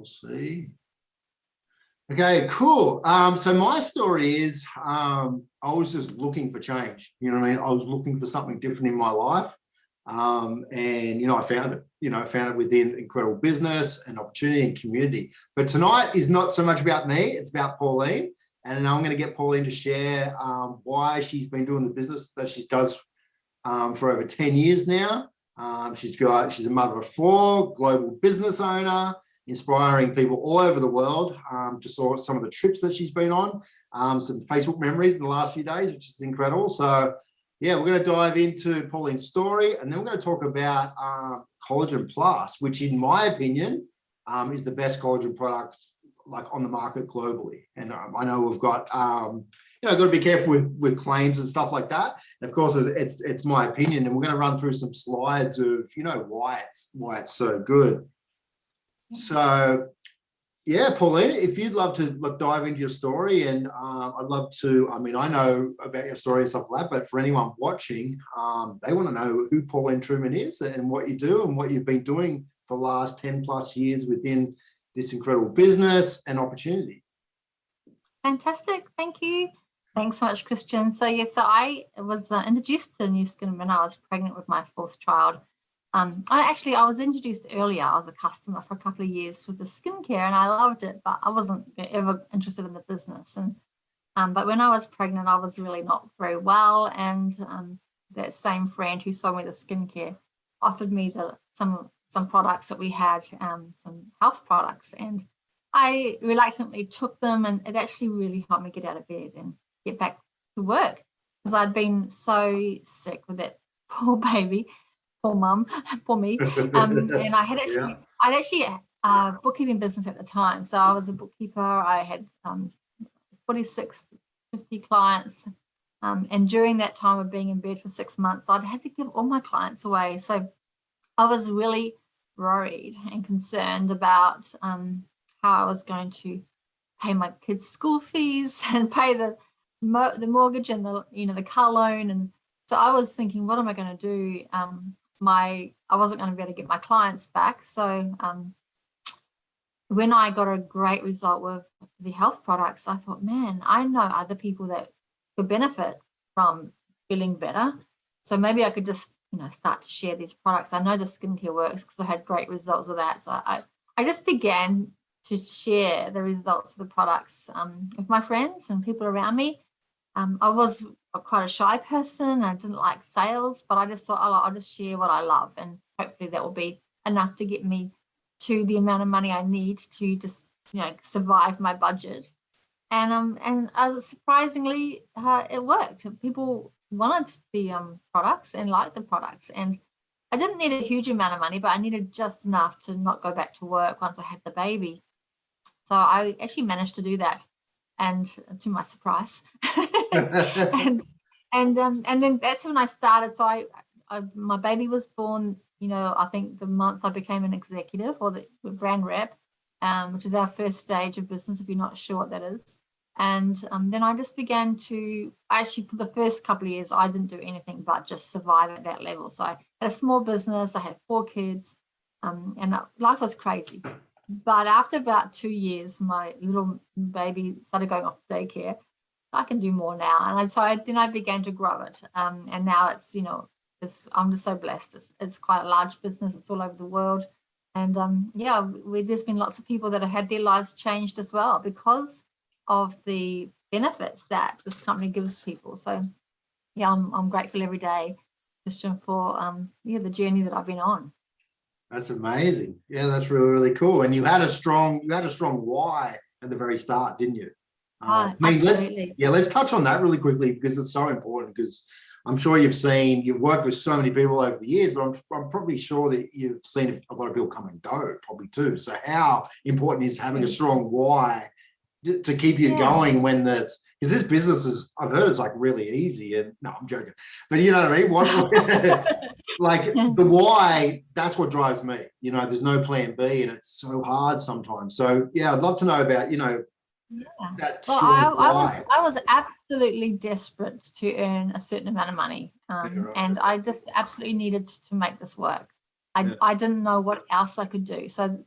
We'll see. Okay, cool. So my story is I was just looking for change. You know what I mean? I was looking for something different in my life. And, you know, I found it. You know, I found it within incredible business and opportunity and community. But tonight is not so much about me. It's about Pauline. And I'm going to get Pauline to share why she's been doing the business that she does for over 10 years now. She's a mother of 4, global business owner, inspiring people all over the world. Just saw some of the trips that she's been on, some Facebook memories in the last few days, which is incredible. So yeah, we're going to dive into Pauline's story, and then we're going to talk about Collagen Plus, which in my opinion is the best collagen product like on the market globally. And I know we've got, you know, got to be careful with claims and stuff like that. And of course, it's my opinion, and we're going to run through some slides of, you know, why it's so good. So yeah, Pauline, if you'd love to dive into your story, and I'd love to, I mean, I know about your story and stuff like that, but for anyone watching, they want to know who Pauline Truman is and what you do and what you've been doing for the last 10 plus years within this incredible business and opportunity. Fantastic. Thank you. Thanks so much, Christian. So yeah, so I was introduced to Nu Skin when I was pregnant with my 4th child. I was introduced earlier. I was a customer for a couple of years with the skincare, and I loved it, but I wasn't ever interested in the business. And but when I was pregnant, I was really not very well, and that same friend who sold me the skincare offered me some products that we had, some health products, and I reluctantly took them, and it actually really helped me get out of bed and get back to work, because I'd been so sick with that poor baby. Poor mum, poor me. And I had actually, I'd actually bookkeeping business at the time. So I was a bookkeeper. I had 46, 50 clients. And during that time of being in bed for 6 months, I'd had to give all my clients away. So I was really worried and concerned about how I was going to pay my kids' school fees and pay the mortgage and the car loan. And so I was thinking, what am I going to do? I wasn't going to be able to get my clients back. So when I got a great result with the health products, I thought, man, I know other people that could benefit from feeling better. So maybe I could just, start to share these products. I know the skincare works because I had great results with that. So I just began to share the results of the products with my friends and people around me. I was quite a shy person. I didn't like sales, but I just thought, I'll just share what I love, and hopefully that will be enough to get me to the amount of money I need to just, survive my budget. And surprisingly, it worked. People wanted the products and liked the products, and I didn't need a huge amount of money, but I needed just enough to not go back to work once I had the baby. So I actually managed to do that, and to my surprise. and then that's when I started. So my baby was born, I think the month I became an executive, or the brand rep, which is our first stage of business, if you're not sure what that is. And then I just began to, actually for the first couple of years, I didn't do anything but just survive at that level. So I had a small business, I had 4 kids, and life was crazy. But after about 2 years, my little baby started going off to daycare. I can do more now. And then I began to grow it. And now it's, I'm just so blessed. It's quite a large business. It's all over the world. And there's been lots of people that have had their lives changed as well because of the benefits that this company gives people. So yeah, I'm grateful every day, Christian, for the journey that I've been on. That's amazing. Yeah, that's really, really cool. And you had a strong why at the very start, didn't you? Absolutely. Let's touch on that really quickly, because it's so important. Because I'm sure you've worked with so many people over the years, but I'm probably sure that you've seen a lot of people come and go, probably too. So how important is having a strong why to keep you going when there's, because this business is, I've heard it's like really easy, and no, I'm joking, but you know what I mean? Like the why, that's what drives me. There's no plan B, and it's so hard sometimes. So yeah, I'd love to know about, that strong why. I was absolutely desperate to earn a certain amount of money, and I just absolutely needed to make this work. I didn't know what else I could do. So,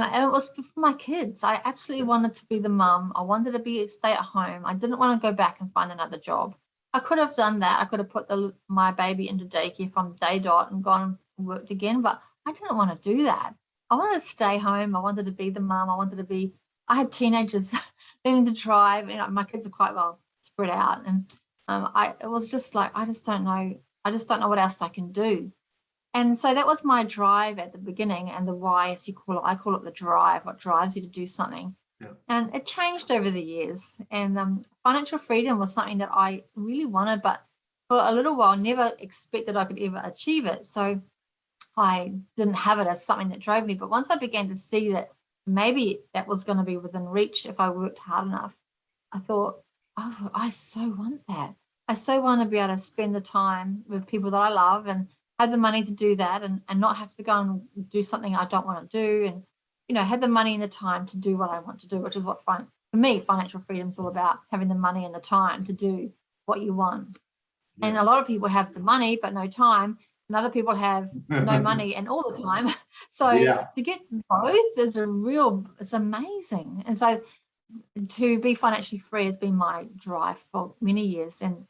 and it was for my kids. I absolutely wanted to be the mum. I wanted to be stay at home. I didn't want to go back and find another job. I could have done that. I could have put my baby into daycare from day dot and gone and worked again, but I didn't want to do that. I wanted to stay home. I wanted to be the mum. I had teenagers learning to drive, and my kids are quite well spread out. And it was just like, I just don't know what else I can do. And so that was my drive at the beginning, and the why, as you call it. I call it the drive, what drives you to do something. Yeah. And it changed over the years. And financial freedom was something that I really wanted, but for a little while, never expected I could ever achieve it. So I didn't have it as something that drove me. But once I began to see that maybe that was going to be within reach if I worked hard enough, I thought, oh, I so want that. I so want to be able to spend the time with people that I love and have the money to do that, and not have to go and do something I don't want to do, and have the money and the time to do what I want to do, which is what for me financial freedom is all about, having the money and the time to do what you want. Yeah. And a lot of people have the money but no time, and other people have no money and all the time. So to get both is it's amazing. And so to be financially free has been my drive for many years, and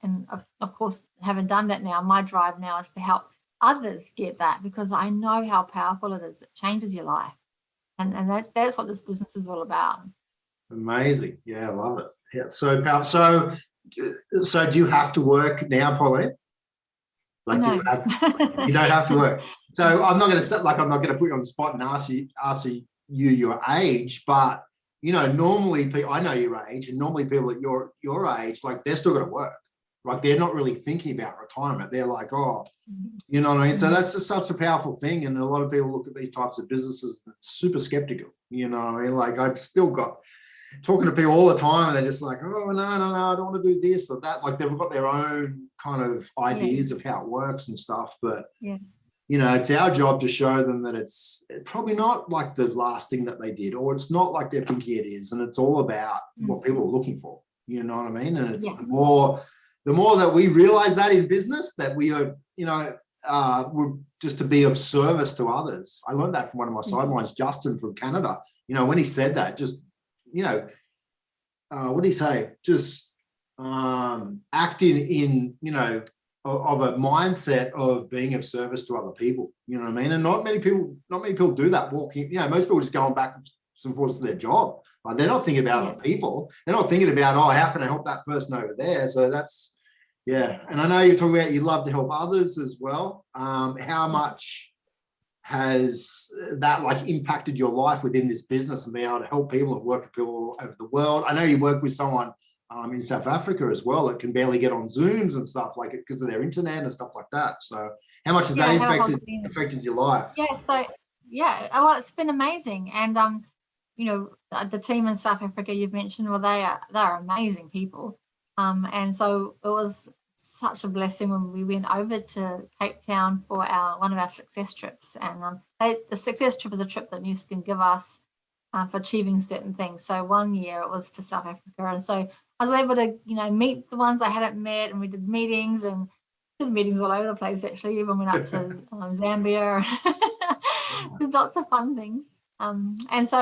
of course, having done that now, my drive now is to help others get that, because I know how powerful it is. It changes your life, and that's what this business is all about. Amazing. Yeah, I love it. Yeah, so powerful. So do you have to work now, Pauline? Like, No. you don't have to work. So I'm not going to put you on the spot and ask you your age, but normally people, I know your age, and normally people at your age, like, they're still going to work. Like, they're not really thinking about retirement. They're like, oh, you know what I mean? So that's just such a powerful thing. And a lot of people look at these types of businesses super skeptical. You know what I mean? Like, I've still got talking to people all the time, and they're just like, oh, no, I don't want to do this or that. Like, they've got their own kind of ideas of how it works and stuff. But it's our job to show them that it's probably not like the last thing that they did, or it's not like they're thinking it is. And it's all about what people are looking for. You know what I mean? And it's the more that we realize that in business, that we are, we're just to be of service to others. I learned that from one of my sidelines, Justin from Canada. When he said that, just, what did he say? Just acting in, of a mindset of being of service to other people. You know what I mean? And not many people do that walking. Most people just going back and forth to their job. Like, they're not thinking about other people. They're not thinking about, oh, how can I help that person over there? So that's, and I know you're talking about you love to help others as well. How much has that impacted your life within this business and being able to help people and work with people all over the world? I know you work with someone in South Africa as well that can barely get on Zooms and stuff like it because of their internet and stuff like that. So how much has that affected your life? Well, it's been amazing. And the team in South Africa you've mentioned, well, they're amazing people. And so it was such a blessing when we went over to Cape Town for one of our success trips. And the success trip is a trip that New Skin give us for achieving certain things. So one year it was to South Africa, and so I was able to meet the ones I hadn't met, and we did meetings all over the place. Actually, even went up to Zambia. Did lots of fun things. And so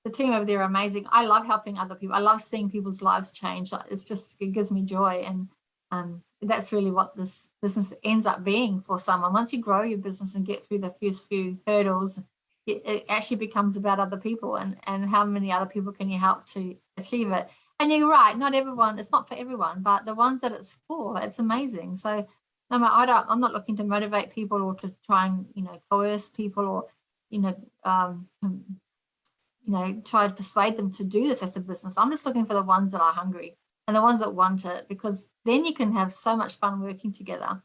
the team over there are amazing. I love helping other people. I love seeing people's lives change. It gives me joy. And that's really what this business ends up being for someone. Once you grow your business and get through the first few hurdles, it actually becomes about other people and how many other people can you help to achieve it. And you're right, not everyone, it's not for everyone, but the ones that it's for, it's amazing. So I'm not looking to motivate people or to try and, coerce people or, try to persuade them to do this as a business. I'm just looking for the ones that are hungry and the ones that want it, because then you can have so much fun working together.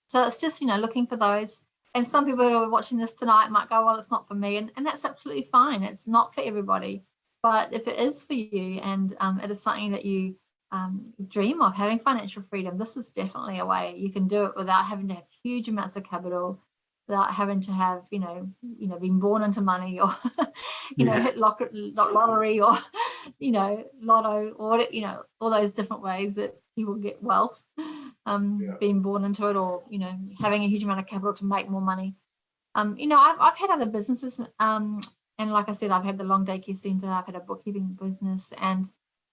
So it's just, looking for those. And some people who are watching this tonight might go, well, it's not for me. And that's absolutely fine. It's not for everybody. But if it is for you and it is something that you dream of, having financial freedom, this is definitely a way you can do it without having to have huge amounts of capital, without having to have, been born into money or, hit lottery or, lotto or, all those different ways that people get wealth, being born into it or, having a huge amount of capital to make more money. I've had other businesses And like I said, I've had the long daycare centre, I've had a bookkeeping business, and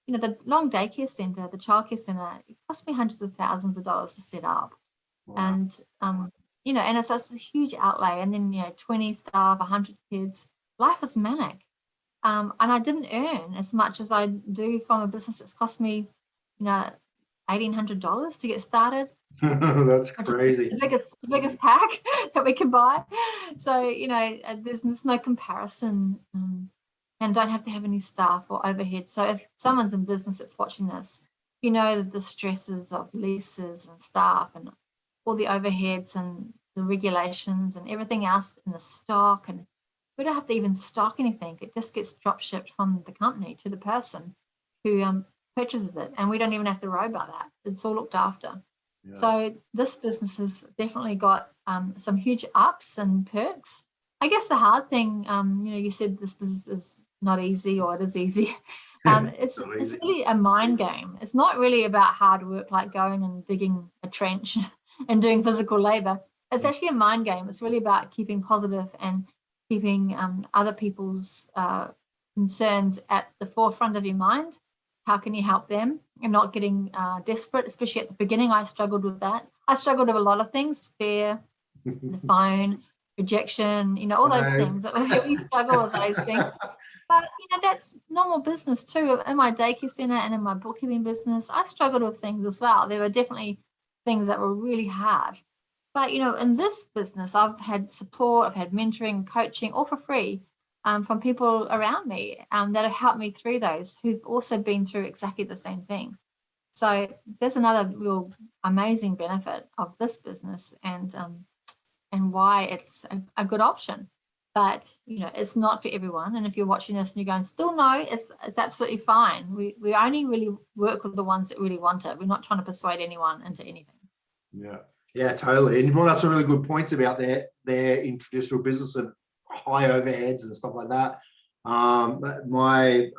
the long daycare centre, the childcare centre, it cost me hundreds of thousands of dollars to set up. Wow. And and it's a huge outlay. And then 20 staff, 100 kids. Life is manic. And I didn't earn as much as I do from a business that's cost me, $1,800 to get started. That's crazy. The biggest pack that we can buy. So there's no comparison, and don't have to have any staff or overhead. So if someone's in business that's watching this, the stresses of leases and staff and all the overheads and the regulations and everything else in the stock, and we don't have to even stock anything. It just gets drop shipped from the company to the person who purchases it, and we don't even have to worry about that. It's all looked after. Yeah. So this business has definitely got some huge ups and perks. I guess the hard thing, you said this business is not easy, or it is easy. It's really a mind game. It's not really about hard work, like going and digging a trench and doing physical labor. It's actually a mind game. It's really about keeping positive and keeping other people's concerns at the forefront of your mind. How can you help them, and not getting desperate, especially at the beginning. I struggled with that. I struggled with a lot of things: fear, the phone, rejection, all those things. We struggle with those things. But, that's normal business too. In my daycare centre and in my bookkeeping business, I struggled with things as well. There were definitely things that were really hard. But, in this business, I've had support, I've had mentoring, coaching, all for free from people around me that have helped me through those, who've also been through exactly the same thing. So there's another real amazing benefit of this business, and why it's a good option. But, it's not for everyone. And if you're watching this and you're going, still no, it's absolutely fine. We only really work with the ones that really want it. We're not trying to persuade anyone into anything. Yeah, totally. And you brought up some really good points about their in traditional business and high overheads and stuff like that. My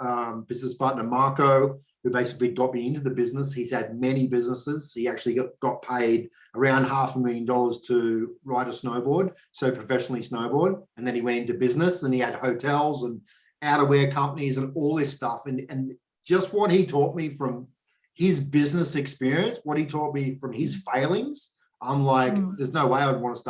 business partner, Marco, who basically got me into the business, he's had many businesses. He actually got paid around $500,000 to ride a snowboard, so professionally snowboard. And then he went into business, and he had hotels and outerwear companies and all this stuff. And just what he taught me from his business experience, what he taught me from his failings, I'm like, there's no way I would want to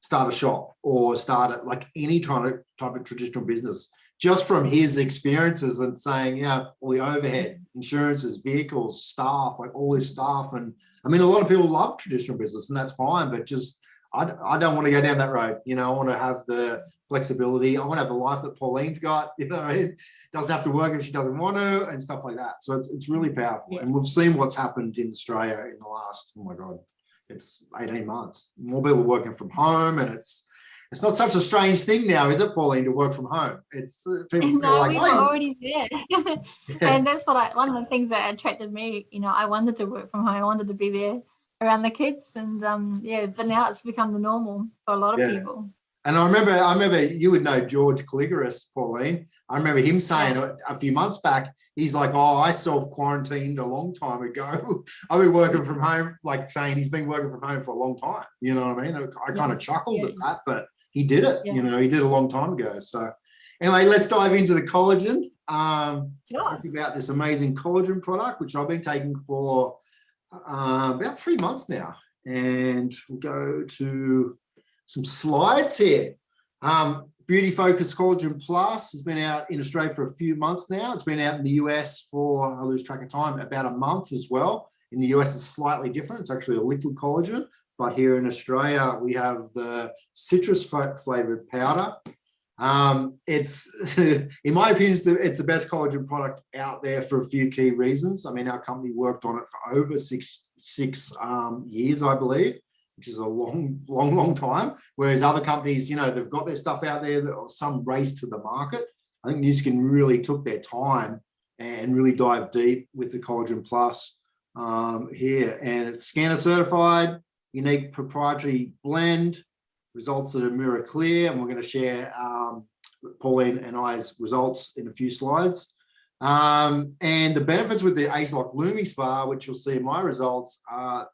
start a shop or start any type of traditional business. Just from his experiences and saying, all the overhead, insurances, vehicles, staff, all this stuff. And I mean, a lot of people love traditional business, and that's fine, but just, I don't want to go down that road. I want to have the flexibility. I want to have the life that Pauline's got, doesn't have to work if she doesn't want to, and stuff like that. So it's really powerful. Yeah. And we've seen what's happened in Australia in the last, oh my God, it's 18 months. More people are working from home, and it's not such a strange thing now, is it, Pauline, to work from home? It's people no, we were already there. And that's one of the things that attracted me. I wanted to work from home. I wanted to be there around the kids, and but now it's become the normal for a lot of people. And I remember you would know George Caligaris, Pauline. I remember him saying a few months back, he's like, I self-quarantined a long time ago. I've been working from home, saying he's been working from home for a long time. You know what I mean? I kind of chuckled at that, but he did it. He did a long time ago. So anyway, let's dive into the collagen. Talk about this amazing collagen product, which I've been taking for about 3 months now. And we'll go to some slides here. Beauty Focus Collagen Plus has been out in Australia for a few months now. It's been out in the US for, I lose track of time, about a month as well. In the US, it's slightly different. It's actually a liquid collagen. But here in Australia, we have the citrus flavored powder. It's, in my opinion, it's the best collagen product out there for a few key reasons. I mean, our company worked on it for over six years, I believe, which is a long time. Whereas other companies, they've got their stuff out there, some race to the market. I think Nu Skin really took their time and really dive deep with the Collagen Plus here. And it's scanner certified, unique proprietary blend, results that are mirror clear. And we're going to share Pauline and I's results in a few slides. And the benefits with the ageLOC Lumi Spa, which you'll see in my results,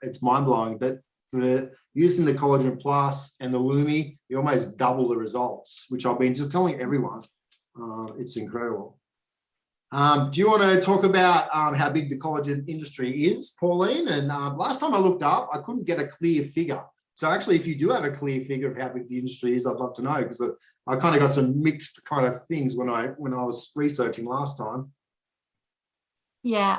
it's mind-blowing that for using the Collagen Plus and the Lumi, you almost double the results, which I've been just telling everyone. It's incredible. Do you want to talk about how big the collagen industry is, Pauline? And last time I looked up, I couldn't get a clear figure. So actually, if you do have a clear figure of how big the industry is, I'd love to know, because I kind of got some mixed kind of things when I was researching last time. Yeah,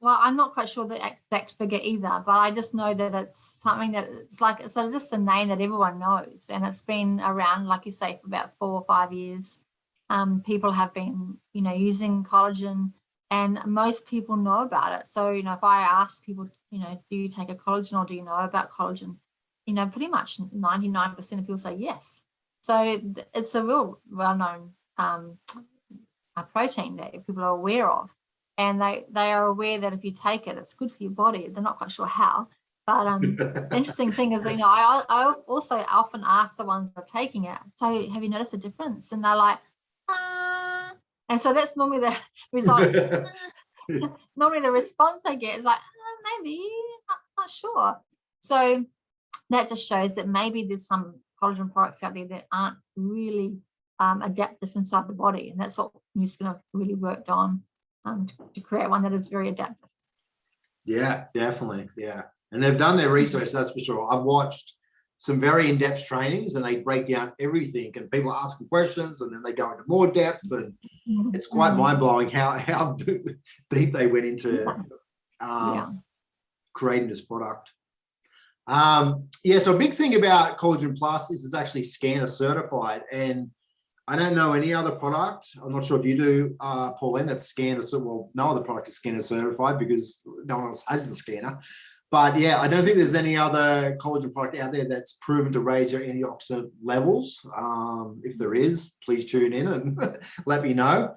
well, I'm not quite sure the exact figure either, but I just know that it's something that it's just a name that everyone knows, and it's been around, like you say, for about 4 or 5 years. People have been, using collagen, and most people know about it. So, if I ask people, do you take a collagen or do you know about collagen? Pretty much 99% of people say yes. So it's a real well-known protein that people are aware of. And they are aware that if you take it, it's good for your body. They're not quite sure how. But the interesting thing is, I also often ask the ones that are taking it, so have you noticed a difference? And they're like, and so that's normally the result. Normally the response I get is like, maybe, not sure. So that just shows that maybe there's some collagen products out there that aren't really adaptive inside the body. And that's what Nu Skin have really worked on, to create one that is very adaptive. Yeah, definitely. Yeah. And they've done their research, that's for sure. I've watched some very in-depth trainings, and they break down everything, and people are asking questions, and then they go into more depth, and it's quite mind-blowing how deep they went into creating this product. So a big thing about Collagen Plus is it's actually scanner certified, and I don't know any other product. I'm not sure if you do, Pauline, that's scanner. Well, no other product is scanner certified because no one else has the scanner. But yeah, I don't think there's any other collagen product out there that's proven to raise your antioxidant levels. If there is, please tune in and let me know.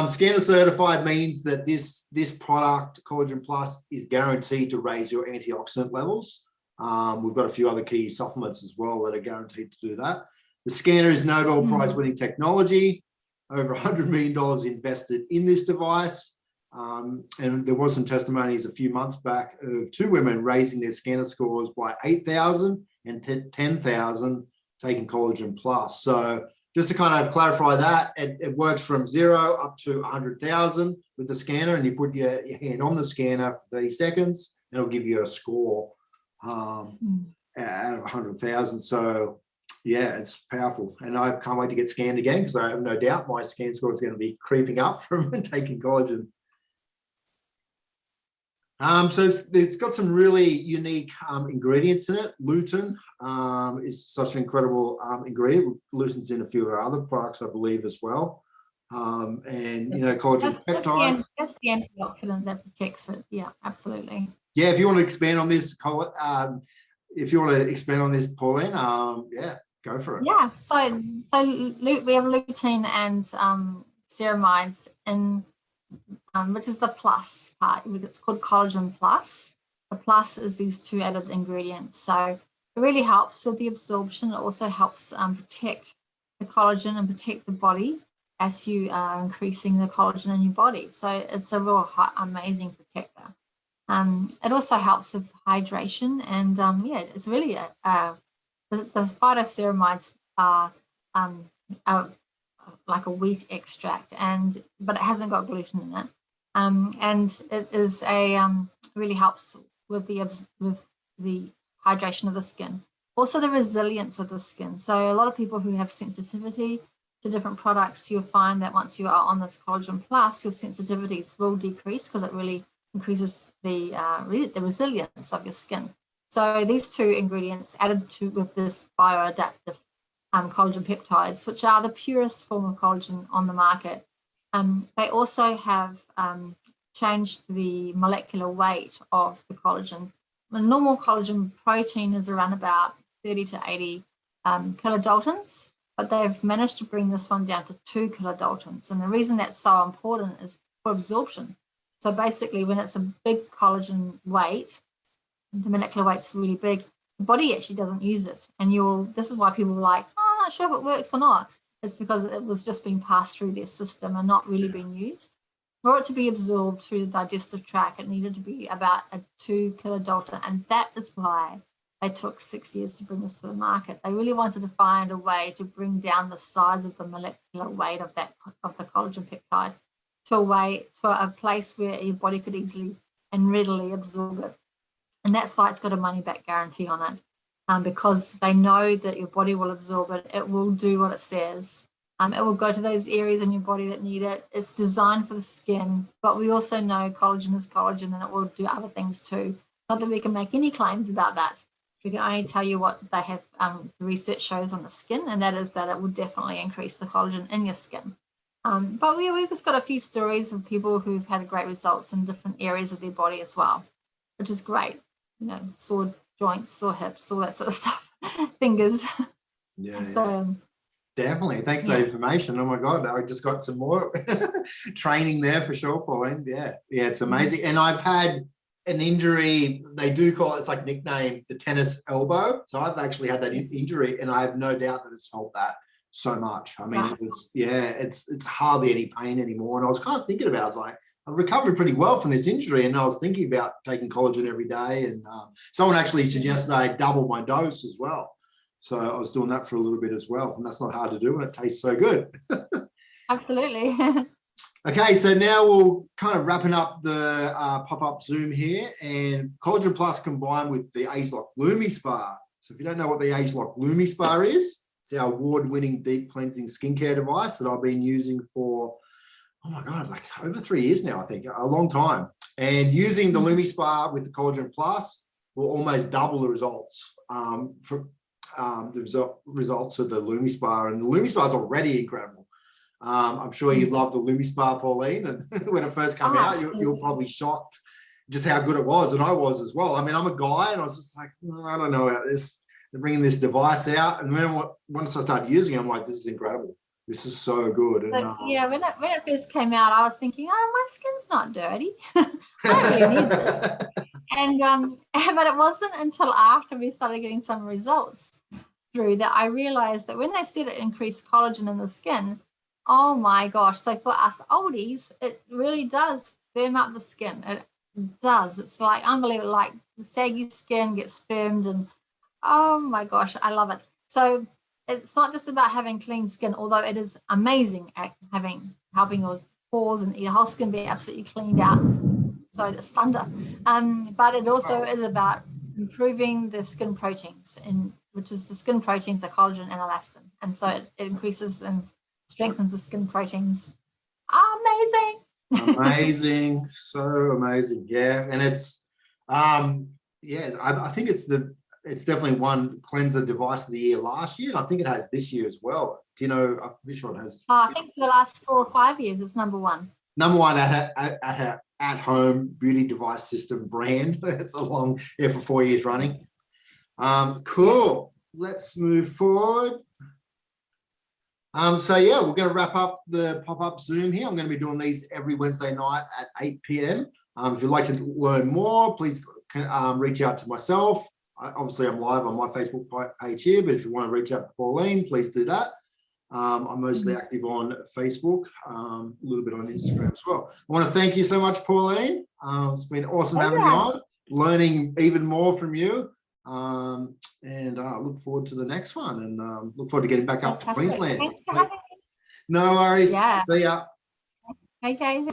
Scanner certified means that this product, Collagen Plus, is guaranteed to raise your antioxidant levels. We've got a few other key supplements as well that are guaranteed to do that. The scanner is Nobel Prize winning technology, over $100 million invested in this device. And there was some testimonies a few months back of 2 women raising their scanner scores by 8,000 and 10,000 taking Collagen Plus. So just to kind of clarify that, it works from 0 up to 100,000 with the scanner, and you put your hand on the scanner for 30 seconds, and it'll give you a score out of 100,000. So yeah, it's powerful, and I can't wait to get scanned again, because I have no doubt my scan score is going to be creeping up from taking collagen. So it's got some really unique ingredients in it. Lutein is such an incredible ingredient. Lutein's in a few of our other products, I believe, as well. And collagen peptides. That's the antioxidant that protects it. Yeah, absolutely. Yeah, if you want to expand on this, Pauline, yeah, go for it. Yeah, so we have lutein and ceramides in. Which is the plus part. It's called Collagen Plus. The plus is these 2 added ingredients. So it really helps with the absorption. It also helps protect the collagen and protect the body as you are increasing the collagen in your body. So it's a real amazing protector. It also helps with hydration, and it's really the phytoceramides are like a wheat extract, but it hasn't got gluten in it, and it is really helps with the hydration of the skin, also the resilience of the skin. So a lot of people who have sensitivity to different products, you'll find that once you are on this Collagen Plus, your sensitivities will decrease, because it really increases the resilience of your skin. So these 2 ingredients added with this bioadaptive collagen peptides, which are the purest form of collagen on the market. They also have changed the molecular weight of the collagen. The normal collagen protein is around about 30 to 80 kilodaltons, but they've managed to bring this one down to 2 kilodaltons. And the reason that's so important is for absorption. So basically, when it's a big collagen weight, the molecular weight's really big, the body actually doesn't use it. And this is why people are like, oh, I'm not sure if it works or not. It's because it was just being passed through their system and not really being used. for it to be absorbed through the digestive tract, it needed to be about a 2 kilodalton, and that is why they took 6 years to bring this to the market. They really wanted to find a way to bring down the size of the molecular weight of the collagen peptide to a place where your body could easily and readily absorb it. And that's why it's got a money back guarantee on it, because they know that your body will absorb it. It will do what it says. It will go to those areas in your body that need it. It's designed for the skin, but we also know collagen is collagen and it will do other things too. Not that we can make any claims about that. We can only tell you what they have research shows on the skin, and that is that it will definitely increase the collagen in your skin. But we've just got a few stories of people who've had great results in different areas of their body as well, which is great. You know, sore joints, sore hips, all that sort of stuff, fingers. Yeah. So definitely. Thanks for that information. Oh my God, I just got some more training there for sure, Pauline. Yeah, it's amazing. And I've had an injury, they do call it, it's like nicknamed the tennis elbow. So I've actually had that injury, and I have no doubt that it's helped that so much. I mean, it's hardly any pain anymore. And I was kind of thinking about it, I was like, I've recovered pretty well from this injury, and I was thinking about taking collagen every day. And someone actually suggested I double my dose as well. So I was doing that for a little bit as well, and that's not hard to do, and it tastes so good. Absolutely. Okay, so now we'll kind of wrapping up the pop-up Zoom here, and Collagen Plus combined with the ageLOC LumiSpa. So if you don't know what the ageLOC LumiSpa is, it's our award-winning deep cleansing skincare device that I've been using for, oh my God, like over 3 years now, I think, a long time. And using the LumiSpa with the Collagen Plus will almost double the results results of the LumiSpa, and the LumiSpa is already incredible. I'm sure you love the LumiSpa, Pauline, and when it first came out, you're probably shocked just how good it was, and I was as well. I mean, I'm a guy, and I was just like, I don't know about this. They're bringing this device out, and then once I started using it, I'm like, this is incredible. This is so good. And, yeah, when it first came out, I was thinking, oh, my skin's not dirty. I really need this. And but it wasn't until after we started getting some results through that I realized that when they said it increased collagen in the skin, oh my gosh. So for us oldies, it really does firm up the skin. It does. It's like unbelievable, like saggy skin gets firmed, and oh my gosh, I love it. So it's not just about having clean skin, although it is amazing at helping your pores and your whole skin be absolutely cleaned out. Sorry, that's thunder. But it also is about improving the skin proteins, which is the skin proteins are collagen and elastin. And so it increases and strengthens the skin proteins. Amazing. Amazing. So amazing. Yeah. And it's, I think it's definitely one cleanser device of the year last year. And I think it has this year as well. Do you know, I'm pretty sure it has. I think for the last 4 or 5 years, it's number one. Number one at home beauty device system brand. It's for 4 years running. Cool. Let's move forward. So yeah, we're going to wrap up the pop-up Zoom here. I'm going to be doing these every Wednesday night at 8 p.m. If you'd like to learn more, please reach out to myself. Obviously, I'm live on my Facebook page here, but if you want to reach out to Pauline, please do that. I'm mostly active on Facebook, a little bit on Instagram as well. I want to thank you so much, Pauline. It's been awesome having you on, learning even more from you. And I look forward to the next one, and look forward to getting back up to Queensland. Thanks for having me. No worries. Yeah. See ya. Okay.